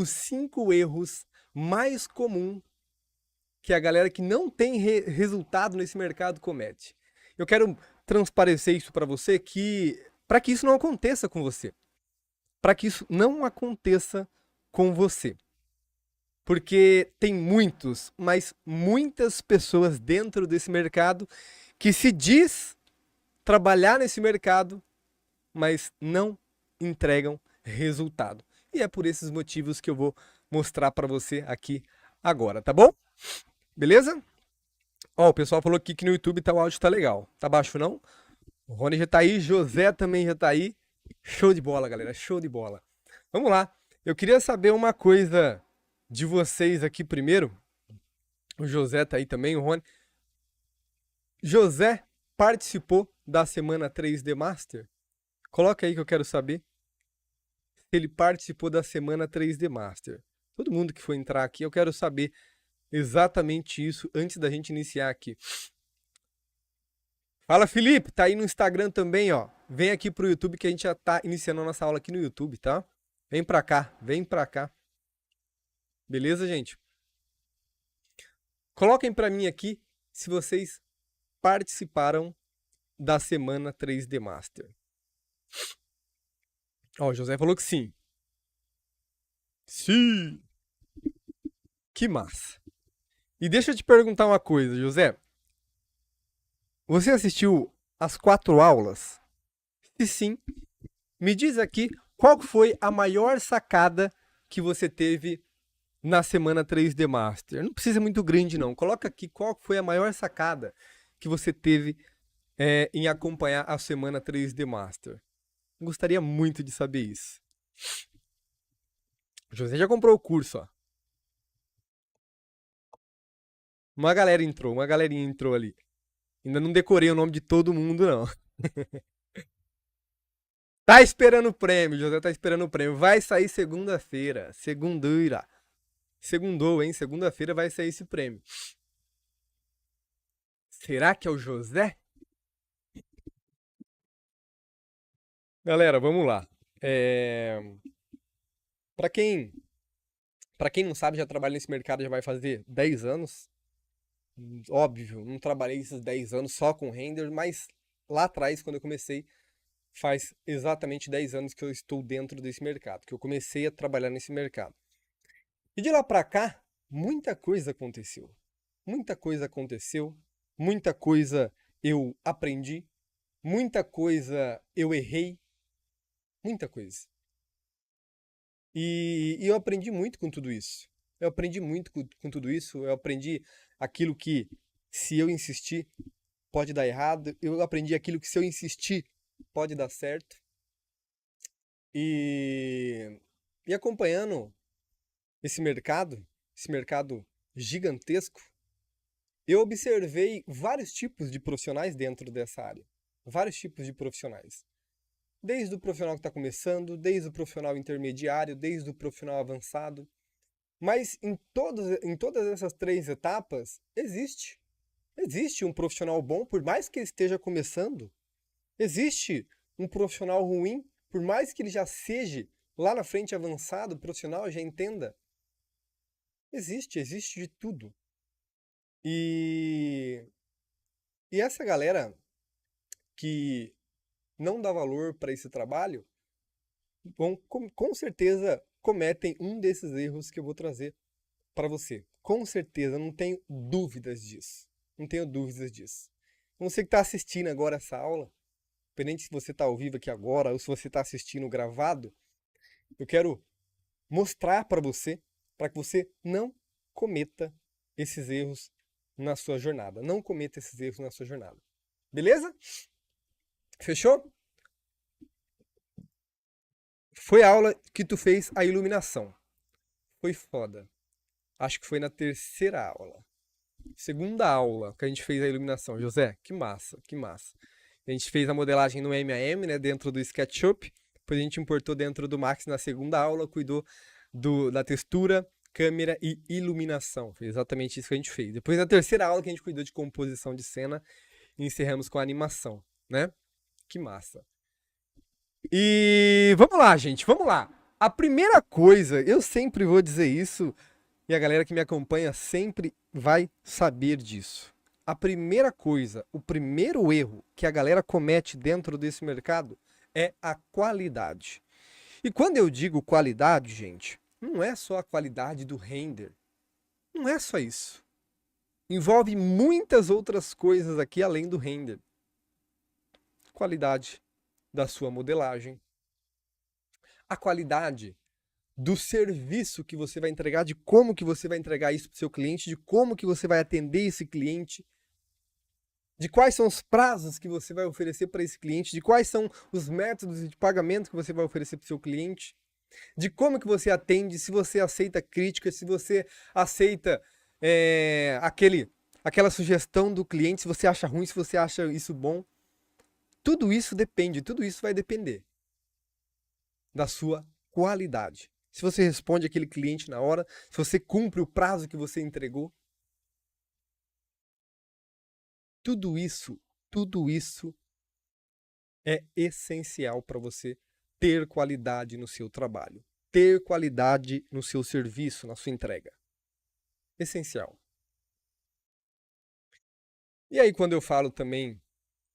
os 5 erros mais comuns que a galera que não tem resultado nesse mercado comete. Eu quero transparecer isso para você para que isso não aconteça com você. Para que isso não aconteça com você. Porque tem muitos, mas muitas pessoas dentro desse mercado que se diz trabalhar nesse mercado, mas não entregam resultado. E é por esses motivos que eu vou mostrar para você aqui agora, tá bom? Beleza? Ó, o pessoal falou aqui que no YouTube o áudio tá legal. Tá baixo não? O Rony já tá aí, José também já tá aí. Show de bola, galera, show de bola. Vamos lá. Eu queria saber uma coisa de vocês aqui primeiro. O José tá aí também, o Rony. José participou da semana 3D Master? Coloca aí que eu quero saber se ele participou da semana 3D Master. Todo mundo que for entrar aqui, eu quero saber exatamente isso antes da gente iniciar aqui. Fala, Felipe, tá aí no Instagram também, ó. Vem aqui pro YouTube que a gente já tá iniciando a nossa aula aqui no YouTube, tá? Vem pra cá, vem pra cá. Beleza, gente? Coloquem pra mim aqui se vocês participaram da semana 3D Master. Ó, o José falou que sim. Sim! Que massa! E deixa eu te perguntar uma coisa, José. Você assistiu as 4 aulas? Se sim, me diz aqui qual foi a maior sacada que você teve na semana 3D Master. Não precisa muito grande não. Coloca aqui qual foi a maior sacada que você teve em acompanhar a semana 3D Master. Gostaria muito de saber isso. O José já comprou o curso, ó. Uma galerinha entrou ali. Ainda não decorei o nome de todo mundo, não. Tá esperando o prêmio, José tá esperando o prêmio. Vai sair segunda-feira. Segundura. Segundou, hein? Segunda-feira vai sair esse prêmio. Será que é o José? Galera, vamos lá. Pra quem não sabe, já trabalha nesse mercado, já vai fazer 10 anos. Óbvio, não trabalhei esses 10 anos só com render, mas lá atrás, quando eu comecei, faz exatamente 10 anos que eu estou dentro desse mercado, que eu comecei a trabalhar nesse mercado. E de lá pra cá, muita coisa aconteceu. Muita coisa aconteceu, muita coisa eu aprendi, muita coisa eu errei, muita coisa. E eu aprendi muito com tudo isso. Eu aprendi muito com tudo isso, eu aprendi aquilo que, se eu insistir, pode dar errado. Eu aprendi aquilo que, se eu insistir, pode dar certo. E acompanhando esse mercado gigantesco, eu observei vários tipos de profissionais dentro dessa área. Vários tipos de profissionais. Desde o profissional que está começando, desde o profissional intermediário, desde o profissional avançado. Mas em todas essas 3 etapas, existe um profissional bom, por mais que ele esteja começando. Existe um profissional ruim, por mais que ele já seja lá na frente avançado, profissional, já entenda. Existe de tudo. E essa galera que não dá valor para esse trabalho, com certeza cometem um desses erros que eu vou trazer para você. Com certeza, não tenho dúvidas disso. Não tenho dúvidas disso. Você que está assistindo agora essa aula, independente se você está ao vivo aqui agora ou se você está assistindo gravado, eu quero mostrar para você que você não cometa esses erros na sua jornada. Não cometa esses erros na sua jornada. Beleza? Fechou? Foi a aula que tu fez a iluminação. Foi foda. Acho que foi na 3ª aula. 2ª aula que a gente fez a iluminação. José, que massa, que massa. A gente fez a modelagem no MAM, né, dentro do SketchUp. Depois a gente importou dentro do Max na 2ª aula, cuidou da textura, câmera e iluminação. Foi exatamente isso que a gente fez. Depois na 3ª aula que a gente cuidou de composição de cena e encerramos com a animação, né? Que massa. E vamos lá, gente, vamos lá. A primeira coisa, eu sempre vou dizer isso, e a galera que me acompanha sempre vai saber disso. A primeira coisa, o primeiro erro que a galera comete dentro desse mercado é a qualidade. E quando eu digo qualidade, gente, não é só a qualidade do render. Não é só isso. Envolve muitas outras coisas aqui além do render. Qualidade da sua modelagem. A qualidade do serviço que você vai entregar, de como que você vai entregar isso para o seu cliente, de como que você vai atender esse cliente, de quais são os prazos que você vai oferecer para esse cliente, de quais são os métodos de pagamento que você vai oferecer para o seu cliente, de como que você atende, se você aceita críticas, se você aceita aquela sugestão do cliente, se você acha ruim, se você acha isso bom. Tudo isso depende, tudo isso vai depender da sua qualidade. Se você responde aquele cliente na hora, se você cumpre o prazo que você entregou. Tudo isso é essencial para você ter qualidade no seu trabalho, ter qualidade no seu serviço, na sua entrega. Essencial. E aí, quando eu falo também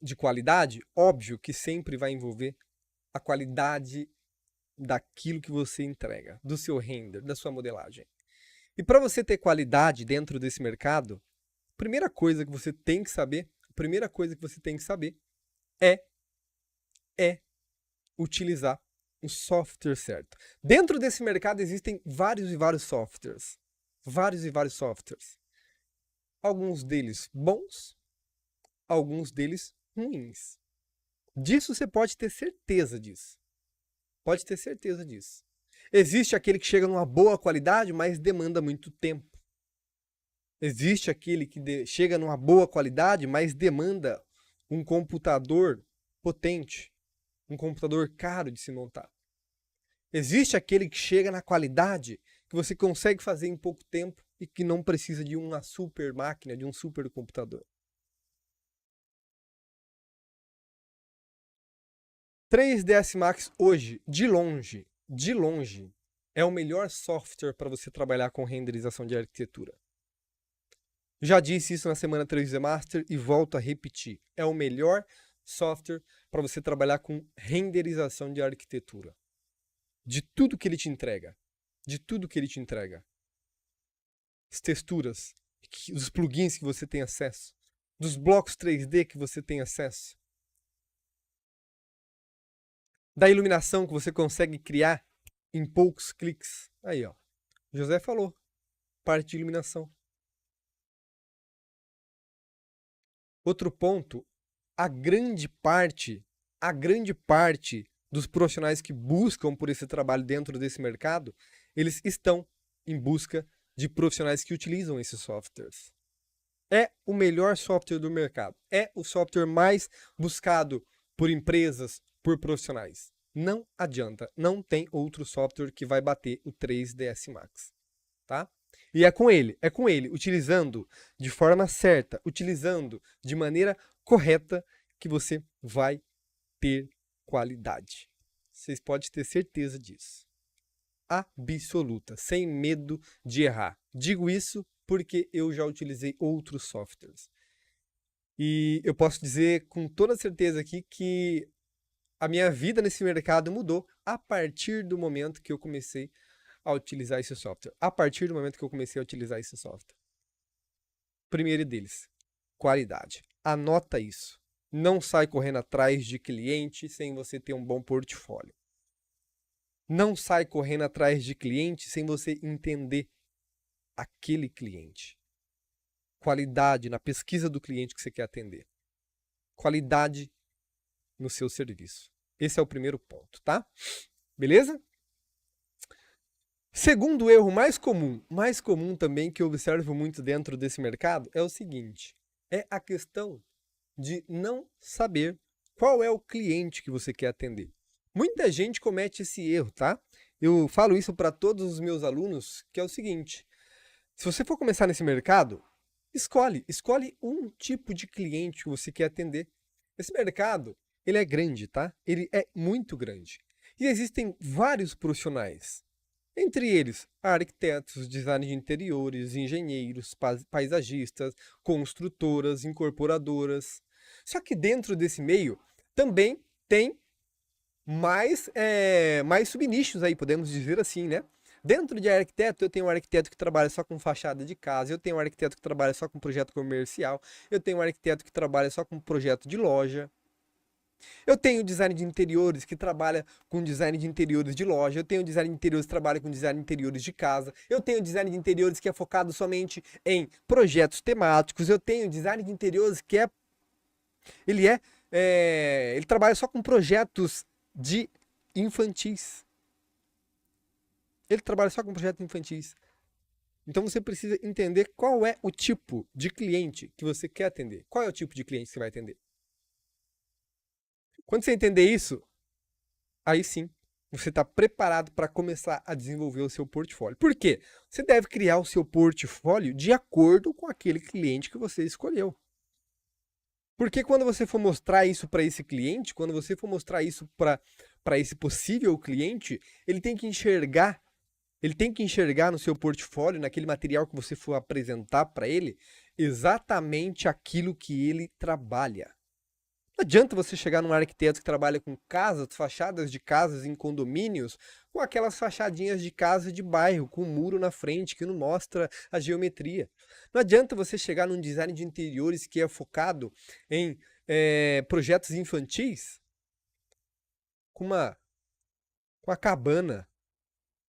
de qualidade, óbvio que sempre vai envolver a qualidade daquilo que você entrega, do seu render, da sua modelagem. E para você ter qualidade dentro desse mercado, a primeira coisa que você tem que saber é utilizar o software certo. Dentro desse mercado existem vários e vários softwares. Alguns deles bons, alguns deles ruins. Disso você pode ter certeza disso. Existe aquele que chega numa boa qualidade, mas demanda muito tempo. Existe aquele que chega numa boa qualidade, mas demanda um computador potente, um computador caro de se montar. Existe aquele que chega na qualidade que você consegue fazer em pouco tempo e que não precisa de uma super máquina, de um super computador. 3ds Max hoje, de longe, é o melhor software para você trabalhar com renderização de arquitetura. Já disse isso na semana 3D Master e volto a repetir. É o melhor software para você trabalhar com renderização de arquitetura. De tudo que ele te entrega. As texturas, os plugins que você tem acesso, dos blocos 3D que você tem acesso, da iluminação que você consegue criar em poucos cliques. Aí, ó. José falou. Parte de iluminação. Outro ponto, a grande parte dos profissionais que buscam por esse trabalho dentro desse mercado, eles estão em busca de profissionais que utilizam esses softwares. É o melhor software do mercado. É o software mais buscado por empresas, por profissionais. Não adianta, não tem outro software que vai bater o 3ds Max, tá? E é com ele, utilizando de forma certa, utilizando de maneira correta, que você vai ter qualidade. Vocês podem ter certeza disso. Absoluta, sem medo de errar. Digo isso porque eu já utilizei outros softwares. E eu posso dizer com toda certeza aqui que a minha vida nesse mercado mudou a partir do momento que eu comecei a utilizar esse software. Primeiro deles, qualidade. Anota isso. Não sai correndo atrás de cliente sem você ter um bom portfólio. Não sai correndo atrás de cliente sem você entender aquele cliente. Qualidade na pesquisa do cliente que você quer atender. Qualidade no seu serviço. Esse é o primeiro ponto, tá? Beleza? Segundo erro mais comum também que eu observo muito dentro desse mercado é o seguinte, é a questão de não saber qual é o cliente que você quer atender. Muita gente comete esse erro, tá? Eu falo isso para todos os meus alunos, que é o seguinte, se você for começar nesse mercado, escolhe um tipo de cliente que você quer atender. Esse mercado, ele é grande, tá? Ele é muito grande. E existem vários profissionais. Entre eles, arquitetos, design de interiores, engenheiros, paisagistas, construtoras, incorporadoras. Só que dentro desse meio também tem mais subnichos aí, podemos dizer assim, né? Dentro de arquiteto, eu tenho um arquiteto que trabalha só com fachada de casa, eu tenho um arquiteto que trabalha só com projeto comercial, eu tenho um arquiteto que trabalha só com projeto de loja. Eu tenho design de interiores que trabalha com design de interiores de loja. Eu tenho design de interiores que trabalha com design de interiores de casa. Eu tenho design de interiores que é focado somente em projetos temáticos. Eu tenho design de interiores que ele trabalha só com projetos de infantis. Ele trabalha só com projetos infantis. Então você precisa entender qual é o tipo de cliente que você quer atender. Qual é o tipo de cliente que você vai atender? Quando você entender isso, aí sim, você está preparado para começar a desenvolver o seu portfólio. Por quê? Você deve criar o seu portfólio de acordo com aquele cliente que você escolheu. Porque quando você for mostrar isso para esse cliente, quando você for mostrar isso para esse possível cliente, ele tem que enxergar no seu portfólio, naquele material que você for apresentar para ele, exatamente aquilo que ele trabalha. Não adianta você chegar num arquiteto que trabalha com casas, fachadas de casas em condomínios, com aquelas fachadinhas de casa de bairro, com um muro na frente que não mostra a geometria. Não adianta você chegar num design de interiores que é focado em projetos infantis, com uma cabana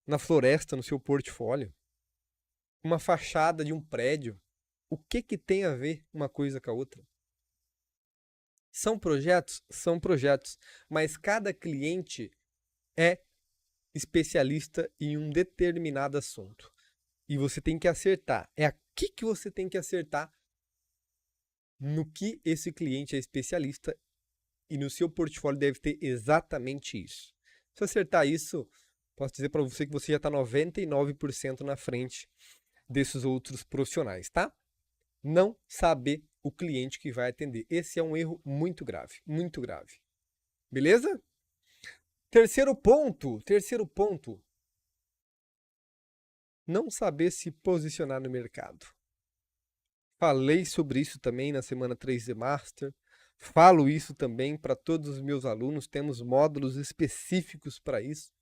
na floresta no seu portfólio, uma fachada de um prédio. O que tem a ver uma coisa com a outra? São projetos? São projetos. Mas cada cliente é especialista em um determinado assunto. E você tem que acertar. É aqui que você tem que acertar no que esse cliente é especialista. E no seu portfólio deve ter exatamente isso. Se acertar isso, posso dizer para você que você já está 99% na frente desses outros profissionais, tá? Não saber o cliente que vai atender. Esse é um erro muito grave, muito grave. Beleza? Terceiro ponto. Não saber se posicionar no mercado. Falei sobre isso também na semana 3D Master. Falo isso também para todos os meus alunos. Temos módulos específicos para isso.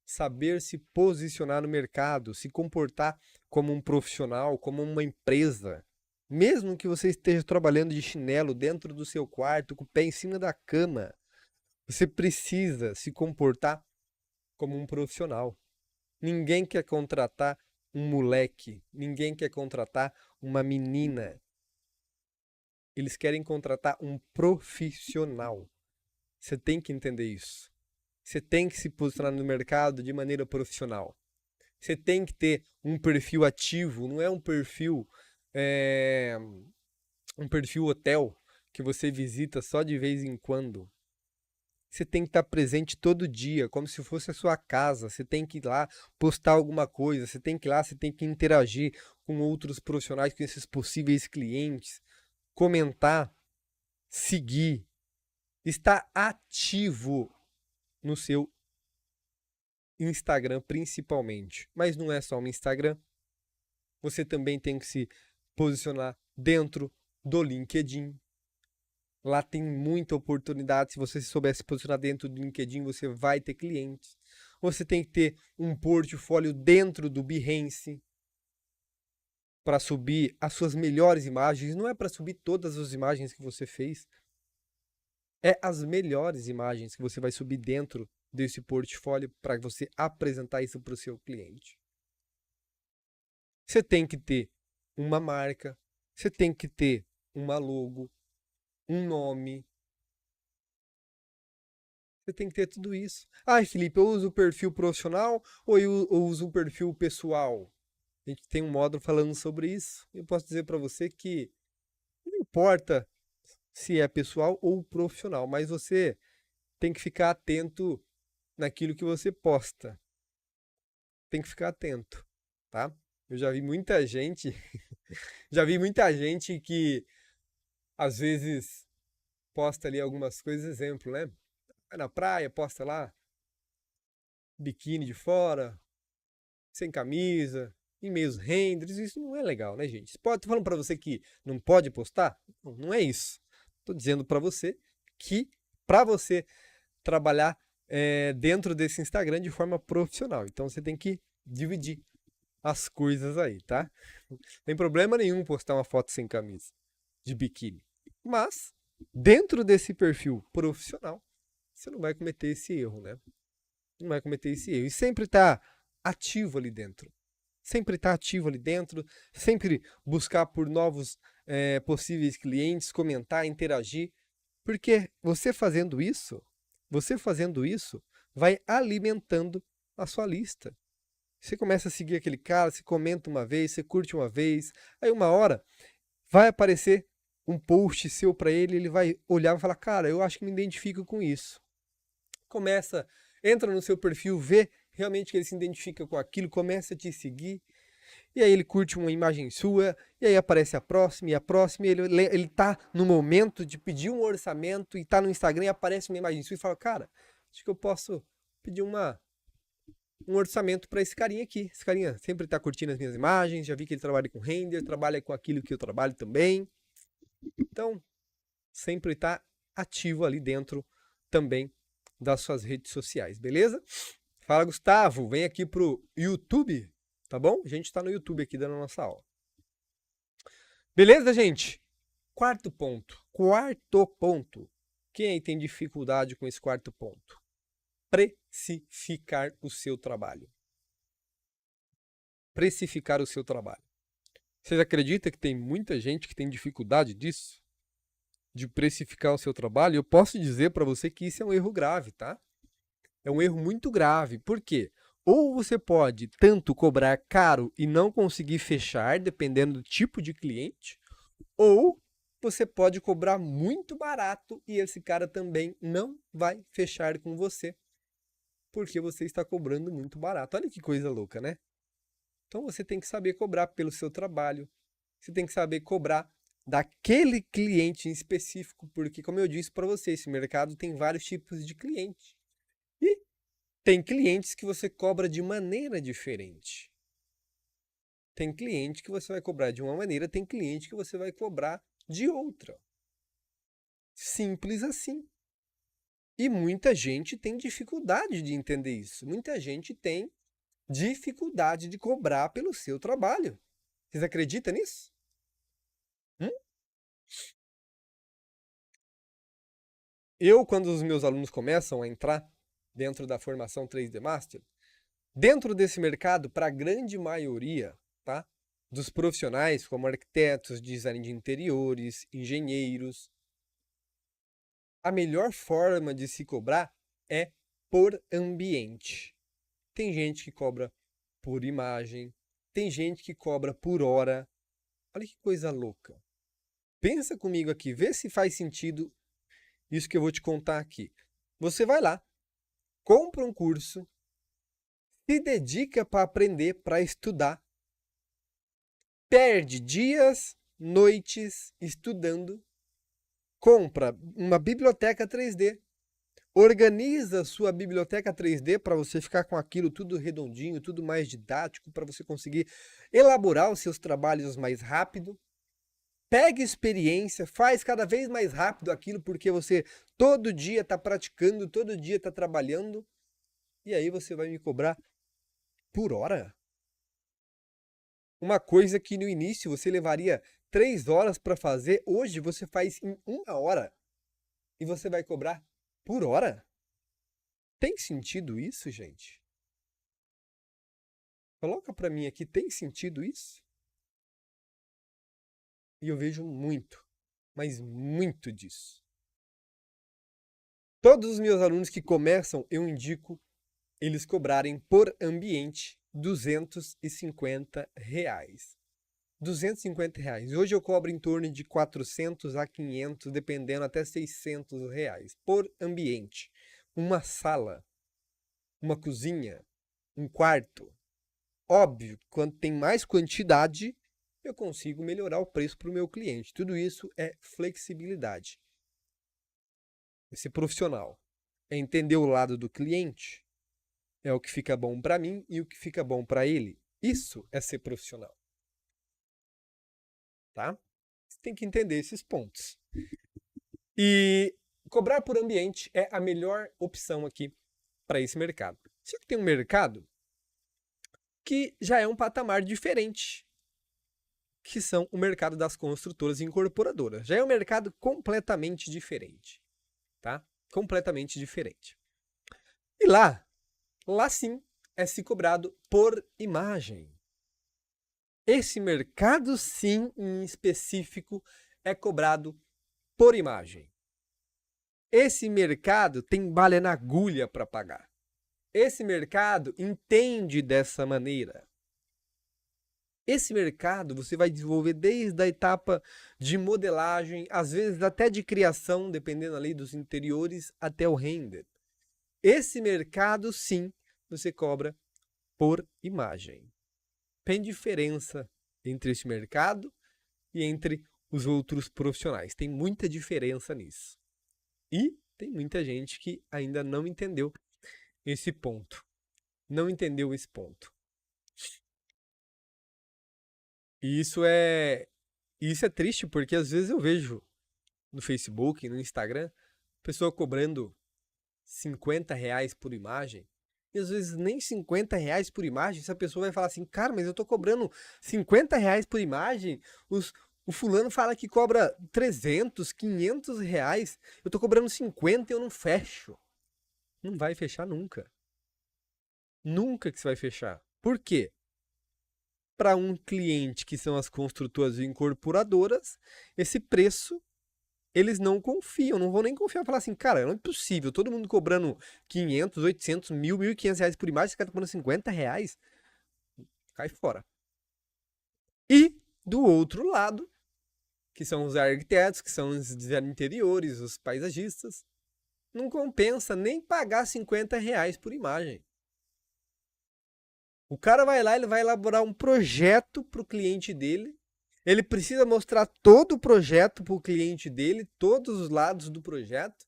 Saber se posicionar no mercado, se comportar como um profissional, como uma empresa. Mesmo que você esteja trabalhando de chinelo dentro do seu quarto, com o pé em cima da cama, você precisa se comportar como um profissional. Ninguém quer contratar um moleque, ninguém quer contratar uma menina. Eles querem contratar um profissional. Você tem que entender isso. Você tem que se posicionar no mercado de maneira profissional. Você tem que ter um perfil ativo, não é um perfil hotel que você visita só de vez em quando. Você tem que estar presente todo dia, como se fosse a sua casa. Você tem que ir lá postar alguma coisa, você tem que ir lá, você tem que interagir com outros profissionais, com esses possíveis clientes, comentar, seguir, estar ativo no seu Instagram principalmente. Mas não é só no Instagram. Você também tem que se posicionar dentro do LinkedIn. Lá tem muita oportunidade. Se você souber se posicionar dentro do LinkedIn, você vai ter clientes. Você tem que ter um portfólio dentro do Behance para subir as suas melhores imagens. Não é para subir todas as imagens que você fez. É as melhores imagens que você vai subir dentro desse portfólio para você apresentar isso para o seu cliente. Você tem que ter uma marca, você tem que ter uma logo, um nome. Você tem que ter tudo isso. Ai, Felipe, eu uso o perfil profissional ou eu uso o perfil pessoal? A gente tem um módulo falando sobre isso. Eu posso dizer para você que não importa se é pessoal ou profissional, mas você tem que ficar atento naquilo que você posta. Tem que ficar atento, tá? Eu já vi muita gente, que às vezes posta ali algumas coisas, exemplo, né? Vai na praia, posta lá biquíni de fora, sem camisa, em meios renders, isso não é legal, né, gente? Tô falando para você que não pode postar? Não, não é isso. Tô dizendo para você que para você trabalhar dentro desse Instagram de forma profissional. Então você tem que dividir as coisas aí, tá? Não tem problema nenhum postar uma foto sem camisa, de biquíni. Mas, dentro desse perfil profissional, você não vai cometer esse erro, né? Não vai cometer esse erro. E sempre tá ativo ali dentro. Sempre estar ativo ali dentro, sempre buscar por novos possíveis clientes, comentar, interagir, porque você fazendo isso, vai alimentando a sua lista. Você começa a seguir aquele cara, você comenta uma vez, você curte uma vez, aí uma hora vai aparecer um post seu para ele, ele vai olhar e falar, cara, eu acho que me identifico com isso. Entra no seu perfil, vê realmente que ele se identifica com aquilo, começa a te seguir, e aí ele curte uma imagem sua, e aí aparece a próxima, e ele tá no momento de pedir um orçamento, e tá no Instagram e aparece uma imagem sua, e fala, cara, acho que eu posso pedir um orçamento para esse carinha aqui. Esse carinha sempre tá curtindo as minhas imagens, já vi que ele trabalha com render, trabalha com aquilo que eu trabalho também. Então, sempre tá ativo ali dentro também das suas redes sociais, beleza? Fala, Gustavo, vem aqui pro YouTube, tá bom? A gente tá no YouTube aqui dando a nossa aula. Beleza, gente? Quarto ponto. Quem aí tem dificuldade com esse quarto ponto? Precificar o seu trabalho. Precificar o seu trabalho. Vocês acreditam que tem muita gente que tem dificuldade disso? De precificar o seu trabalho? Eu posso dizer para você que isso é um erro grave, tá? É um erro muito grave. Por quê? Ou você pode tanto cobrar caro e não conseguir fechar, dependendo do tipo de cliente, ou você pode cobrar muito barato e esse cara também não vai fechar com você, porque você está cobrando muito barato. Olha que coisa louca, né? Então você tem que saber cobrar pelo seu trabalho, você tem que saber cobrar daquele cliente em específico, porque, como eu disse para você, esse mercado tem vários tipos de cliente. E tem clientes que você cobra de maneira diferente. Tem cliente que você vai cobrar de uma maneira, tem cliente que você vai cobrar de outra. Simples assim. E muita gente tem dificuldade de entender isso. Muita gente tem dificuldade de cobrar pelo seu trabalho. Vocês acreditam nisso? Quando os meus alunos começam a entrar dentro da formação 3D Master, dentro desse mercado, para a grande maioria, tá, dos profissionais, como arquitetos, design de interiores, engenheiros, a melhor forma de se cobrar é por ambiente. Tem gente que cobra por imagem, tem gente que cobra por hora. Olha que coisa louca. Pensa comigo aqui, vê se faz sentido isso que eu vou te contar aqui. Você vai lá, compra um curso, se dedica para aprender, para estudar, perde dias, noites estudando, compra uma biblioteca 3D, organiza sua biblioteca 3D para você ficar com aquilo tudo redondinho, tudo mais didático, para você conseguir elaborar os seus trabalhos mais rápido. Pega experiência, faz cada vez mais rápido aquilo, porque você todo dia está praticando, todo dia está trabalhando, e aí você vai me cobrar por hora? Uma coisa que no início você levaria 3 horas para fazer, hoje você faz em 1 hora. E você vai cobrar por hora? Tem sentido isso, gente? Coloca para mim aqui, tem sentido isso? E eu vejo muito, mas muito disso. Todos os meus alunos que começam, eu indico eles cobrarem por ambiente R$ 250. R$ 250. Hoje eu cobro em torno de 400 a 500, dependendo até R$ 600 por ambiente. Uma sala, uma cozinha, um quarto. Óbvio, quando tem mais quantidade, eu consigo melhorar o preço para o meu cliente. Tudo isso é flexibilidade. É ser profissional. É entender o lado do cliente. é o que fica bom para mim e o que fica bom para ele. Isso é ser profissional, tá? Você tem que entender esses pontos. E cobrar por ambiente é a melhor opção aqui para esse mercado. Só que tem um mercado que já é um patamar diferente, que são o mercado das construtoras e incorporadoras. Já é um mercado completamente diferente, tá? Completamente diferente. E lá sim, é se cobrado por imagem. Esse mercado, sim, em específico, é cobrado por imagem. Esse mercado tem bala na agulha para pagar. Esse mercado entende dessa maneira. Esse mercado você vai desenvolver desde a etapa de modelagem, às vezes até de criação, dependendo ali dos interiores, até o render. Esse mercado, sim, você cobra por imagem. Tem diferença entre esse mercado e entre os outros profissionais. Tem muita diferença nisso. E tem muita gente que ainda não entendeu esse ponto. Não entendeu esse ponto. E isso é triste porque às vezes eu vejo no Facebook, no Instagram, pessoa cobrando R$ 50 por imagem. E às vezes nem R$ 50 por imagem, essa pessoa vai falar assim, cara, mas eu tô cobrando R$ 50 por imagem, o fulano fala que cobra 300, R$ 500, eu tô cobrando 50 e eu não fecho. Não vai fechar nunca. Nunca que você vai fechar. Por quê? Para um cliente que são as construtoras e incorporadoras, esse preço eles não confiam, não vão nem confiar. Falar assim, cara, não é possível, todo mundo cobrando 500, 800, 1.000, R$ 1.500 por imagem, esse cara tá cobrando R$ 50, cai fora. E, do outro lado, que são os arquitetos, que são os design interiores, os paisagistas, não compensa nem pagar R$ 50 por imagem. O cara vai lá, ele vai elaborar um projeto para o cliente dele, ele precisa mostrar todo o projeto para o cliente dele, todos os lados do projeto.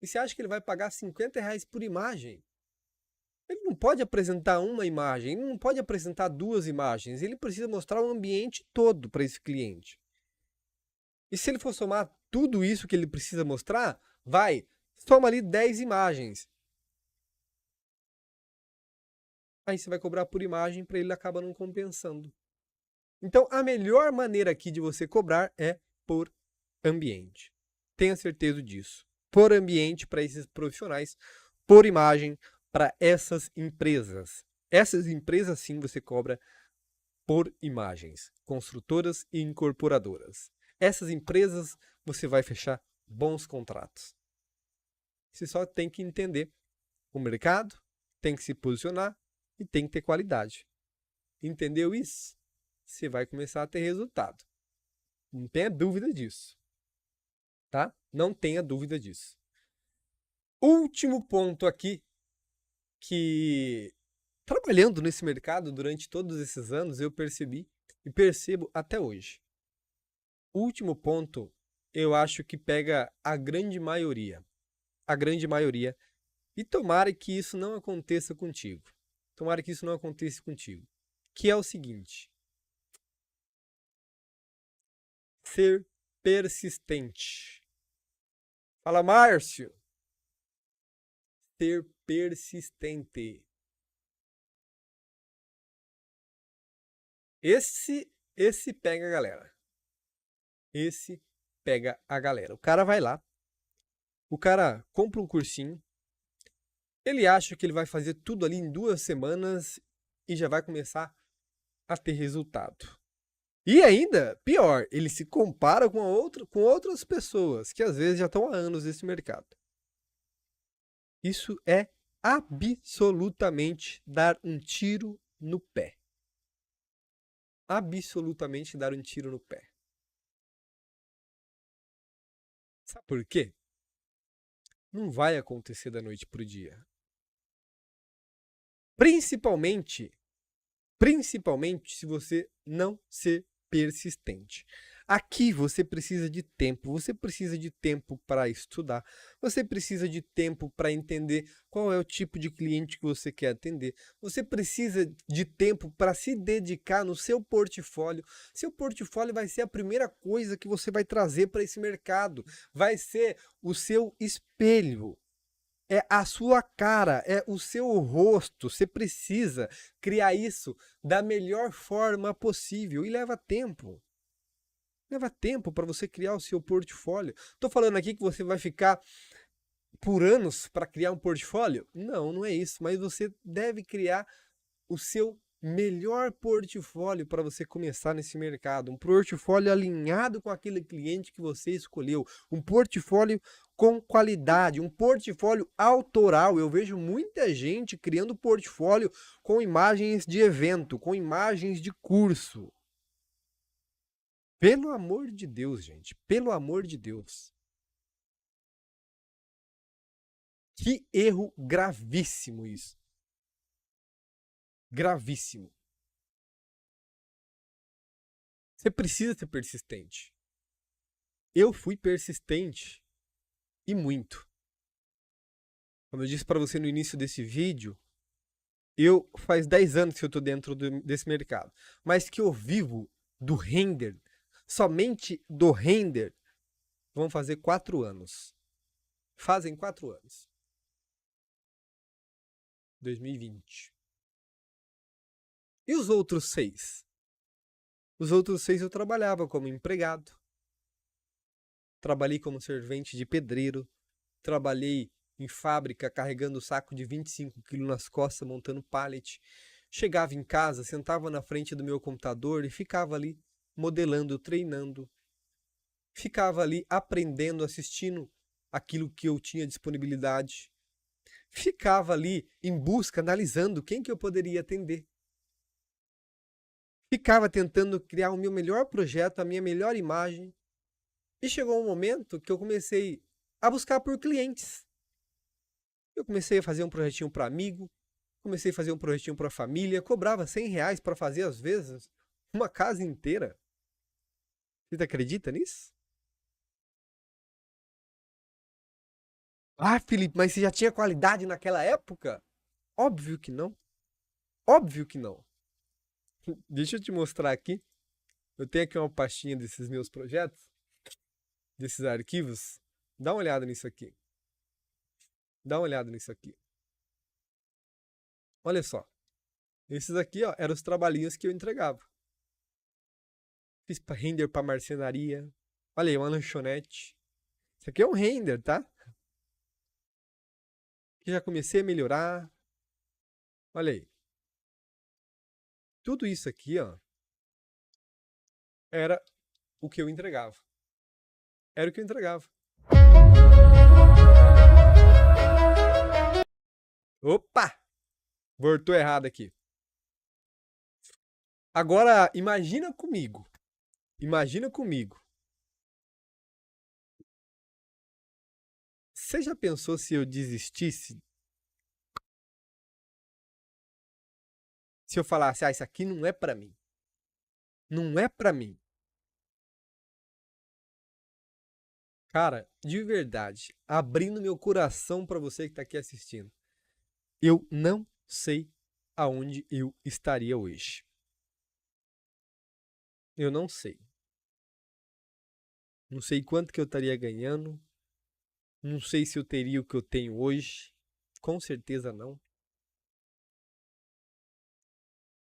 E você acha que ele vai pagar R$ 50 por imagem? Ele não pode apresentar uma imagem, ele não pode apresentar duas imagens, ele precisa mostrar o ambiente todo para esse cliente. E se ele for somar tudo isso que ele precisa mostrar, soma ali 10 imagens. Aí você vai cobrar por imagem, para ele acaba não compensando. Então, a melhor maneira aqui de você cobrar é por ambiente. Tenha certeza disso. Por ambiente para esses profissionais, por imagem para essas empresas. Essas empresas, sim, você cobra por imagens. Construtoras e incorporadoras. Essas empresas, você vai fechar bons contratos. Você só tem que entender o mercado, tem que se posicionar e tem que ter qualidade. Entendeu isso? Você vai começar a ter resultado. Não tenha dúvida disso. Tá? Não tenha dúvida disso. Último ponto aqui, que trabalhando nesse mercado durante todos esses anos, eu percebi e percebo até hoje. Último ponto, eu acho que pega a grande maioria. A grande maioria. E tomara que isso não aconteça contigo. Tomara que isso não aconteça contigo. Que é o seguinte. Ser persistente. Fala, Márcio. Ser persistente. Esse pega a galera. Esse pega a galera. O cara vai lá. O cara compra um cursinho. Ele acha que ele vai fazer tudo ali em 2 semanas e já vai começar a ter resultado. E ainda, pior, ele se compara com outras pessoas que às vezes já estão há anos nesse mercado. Isso é absolutamente dar um tiro no pé. Absolutamente dar um tiro no pé. Sabe por quê? Não vai acontecer da noite pro dia. Principalmente se você não ser persistente. Aqui você precisa de tempo, você precisa de tempo para estudar, você precisa de tempo para entender qual é o tipo de cliente que você quer atender, você precisa de tempo para se dedicar no seu portfólio. Seu portfólio vai ser a primeira coisa que você vai trazer para esse mercado, vai ser o seu espelho. É a sua cara, é o seu rosto. Você precisa criar isso da melhor forma possível e leva tempo. Leva tempo para você criar o seu portfólio. Estou falando aqui que você vai ficar por anos para criar um portfólio? Não, não é isso. Mas você deve criar o seu melhor portfólio para você começar nesse mercado. Um portfólio alinhado com aquele cliente que você escolheu. Um portfólio com qualidade, um portfólio autoral. Eu vejo muita gente criando portfólio com imagens de evento, com imagens de curso. Pelo amor de Deus, gente. Pelo amor de Deus. Que erro gravíssimo isso. Gravíssimo. Você precisa ser persistente. Eu fui persistente e muito. Como eu disse para você no início desse vídeo, faz 10 anos que eu estou dentro desse mercado. Mas que eu vivo do render, somente do render, vão fazer 4 anos. Fazem 4 anos. 2020. E os outros 6? Os outros 6 eu trabalhava como empregado. Trabalhei como servente de pedreiro. Trabalhei em fábrica carregando saco de 25 kg nas costas, montando pallet. Chegava em casa, sentava na frente do meu computador e ficava ali modelando, treinando. Ficava ali aprendendo, assistindo aquilo que eu tinha disponibilidade. Ficava ali em busca, analisando quem que eu poderia atender. Ficava tentando criar o meu melhor projeto, a minha melhor imagem. E chegou um momento que eu comecei a buscar por clientes. Eu comecei a fazer um projetinho para amigo, comecei a fazer um projetinho para família, cobrava R$100 para fazer, às vezes, uma casa inteira. Você acredita nisso? Ah, Felipe, mas você já tinha qualidade naquela época? Óbvio que não. Óbvio que não. Deixa eu te mostrar aqui. Eu tenho aqui uma pastinha desses meus projetos, desses arquivos. Dá uma olhada nisso aqui. Dá uma olhada nisso aqui. Olha só. Esses aqui, ó, eram os trabalhinhos que eu entregava. Fiz render para marcenaria. Olha aí, uma lanchonete. Isso aqui é um render, tá? Que já comecei a melhorar. Olha aí. Tudo isso aqui, ó, era o que eu entregava. Era o que eu entregava. Opa! Voltou errado aqui. Agora, imagina comigo. Imagina comigo. Você já pensou se eu desistisse? Se eu falasse, isso aqui não é pra mim. Não é pra mim. Cara, de verdade, abrindo meu coração pra você que tá aqui assistindo, eu não sei aonde eu estaria hoje. Eu não sei. Não sei quanto que eu estaria ganhando. Não sei se eu teria o que eu tenho hoje. Com certeza não.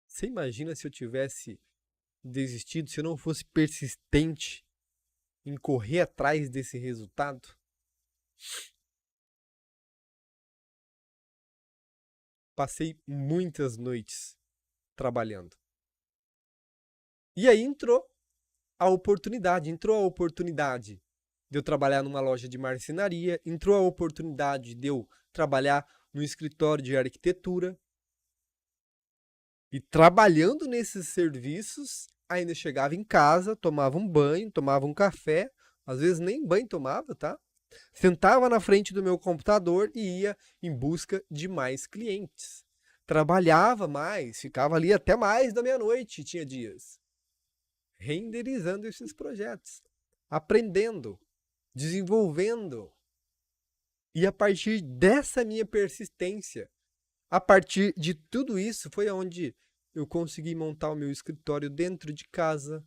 Você imagina se eu tivesse desistido, se eu não fosse persistente em correr atrás desse resultado? Passei muitas noites trabalhando. E aí entrou a oportunidade de eu trabalhar numa loja de marcenaria, entrou a oportunidade de eu trabalhar no escritório de arquitetura. E trabalhando nesses serviços, ainda chegava em casa, tomava um banho, tomava um café, às vezes nem banho tomava, tá? Sentava na frente do meu computador e ia em busca de mais clientes. Trabalhava mais, ficava ali até mais da meia-noite, tinha dias. renderizando esses projetos, aprendendo, desenvolvendo. E a partir dessa minha persistência, a partir de tudo isso, foi onde eu consegui montar o meu escritório dentro de casa.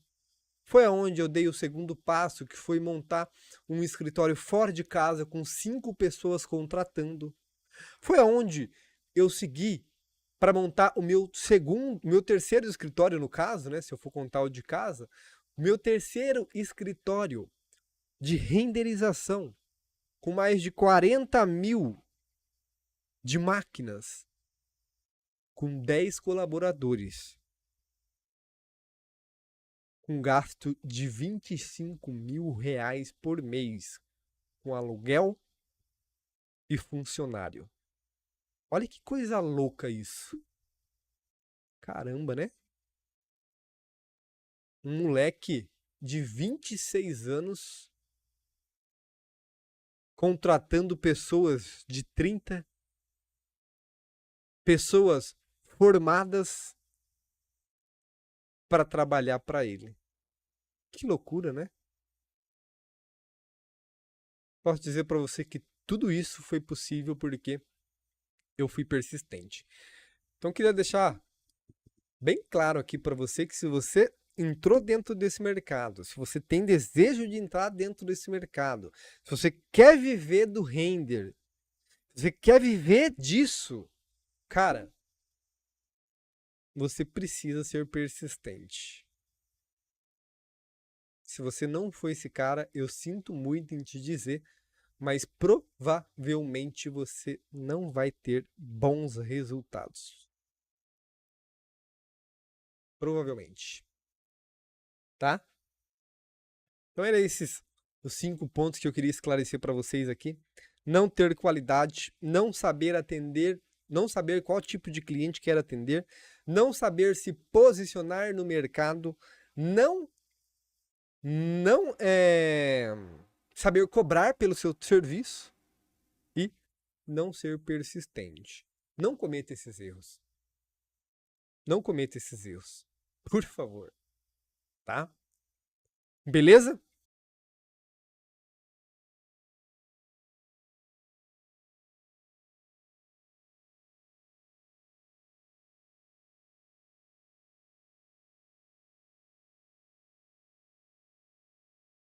Foi aonde eu dei o segundo passo, que foi montar um escritório fora de casa com 5 pessoas contratando. Foi aonde eu segui para montar o meu terceiro escritório, no caso, né, se eu for contar o de casa, o meu terceiro escritório de renderização, com mais de 40 mil de máquinas, com 10 colaboradores, com gasto de 25 mil reais por mês, com aluguel e funcionário. Olha que coisa louca isso. Caramba, né? Um moleque de 26 anos contratando pessoas de 30, pessoas formadas para trabalhar para ele. Que loucura, né? Posso dizer para você que tudo isso foi possível porque eu fui persistente. Então, queria deixar bem claro aqui para você que se você entrou dentro desse mercado, se você tem desejo de entrar dentro desse mercado, se você quer viver do render, se você quer viver disso, cara, você precisa ser persistente. Se você não for esse cara, eu sinto muito em te dizer, mas provavelmente você não vai ter bons resultados. Provavelmente. Tá? Então eram esses os 5 pontos que eu queria esclarecer para vocês aqui. Não ter qualidade, não saber atender, não saber qual tipo de cliente quer atender, não saber se posicionar no mercado, não saber cobrar pelo seu serviço e não ser persistente. Não cometa esses erros. Não cometa esses erros. Por favor. Tá? Beleza?